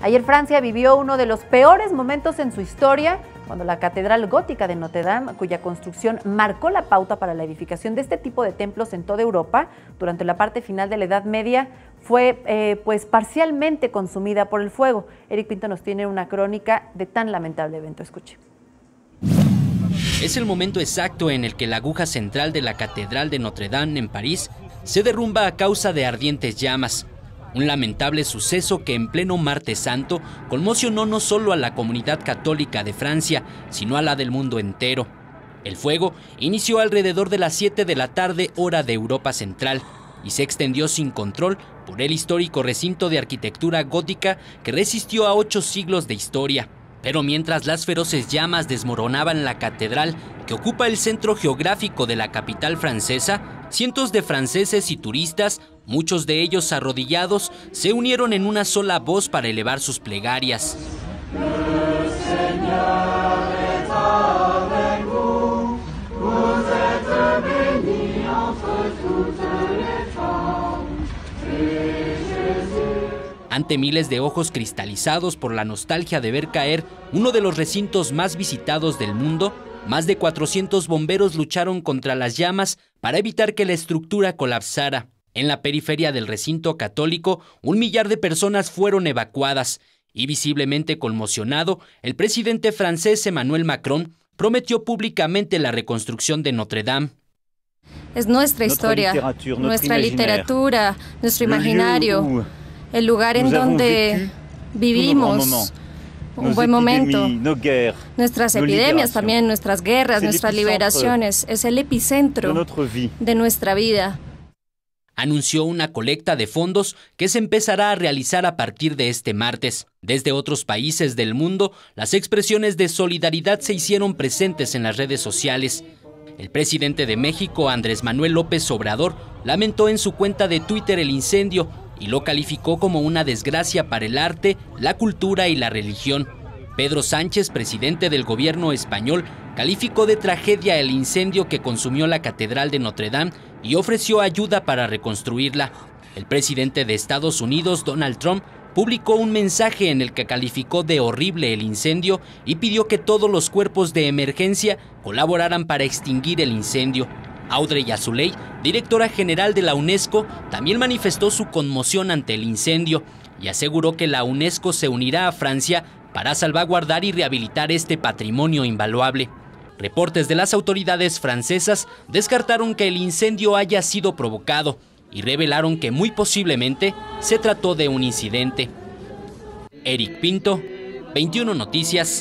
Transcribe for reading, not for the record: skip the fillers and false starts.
Ayer Francia vivió uno de los peores momentos en su historia, cuando la Catedral Gótica de Notre Dame, cuya construcción marcó la pauta para la edificación de este tipo de templos en toda Europa, durante la parte final de la Edad Media, fue pues parcialmente consumida por el fuego. Eric Pinto nos tiene una crónica de tan lamentable evento. Escuche. Es el momento exacto en el que la aguja central de la Catedral de Notre Dame en París se derrumba a causa de ardientes llamas. Un lamentable suceso que en pleno Martes Santo conmocionó no solo a la comunidad católica de Francia, sino a la del mundo entero. El fuego inició alrededor de las 7 de la tarde, hora de Europa Central, y se extendió sin control por el histórico recinto de arquitectura gótica que resistió a 8 siglos de historia. Pero mientras las feroces llamas desmoronaban la catedral, que ocupa el centro geográfico de la capital francesa, cientos de franceses y turistas, muchos de ellos arrodillados, se unieron en una sola voz para elevar sus plegarias. Ante miles de ojos cristalizados por la nostalgia de ver caer uno de los recintos más visitados del mundo, más de 400 bomberos lucharon contra las llamas para evitar que la estructura colapsara. En la periferia del recinto católico, 1 millar de personas fueron evacuadas y, visiblemente conmocionado, el presidente francés Emmanuel Macron prometió públicamente la reconstrucción de Notre Dame. Es nuestra historia, nuestra literatura, nuestro imaginario, el lugar en donde vivimos un buen momento, nuestras epidemias también, nuestras guerras, nuestras liberaciones, es el epicentro de nuestra vida. Anunció una colecta de fondos que se empezará a realizar a partir de este martes. Desde otros países del mundo, las expresiones de solidaridad se hicieron presentes en las redes sociales. El presidente de México, Andrés Manuel López Obrador, lamentó en su cuenta de Twitter el incendio y lo calificó como una desgracia para el arte, la cultura y la religión. Pedro Sánchez, presidente del gobierno español, calificó de tragedia el incendio que consumió la Catedral de Notre Dame y ofreció ayuda para reconstruirla. El presidente de Estados Unidos, Donald Trump, publicó un mensaje en el que calificó de horrible el incendio y pidió que todos los cuerpos de emergencia colaboraran para extinguir el incendio. Audrey Azoulay, directora general de la UNESCO, también manifestó su conmoción ante el incendio y aseguró que la UNESCO se unirá a Francia para salvaguardar y rehabilitar este patrimonio invaluable. Reportes de las autoridades francesas descartaron que el incendio haya sido provocado y revelaron que muy posiblemente se trató de un incidente. Eric Pinto, 21 Noticias.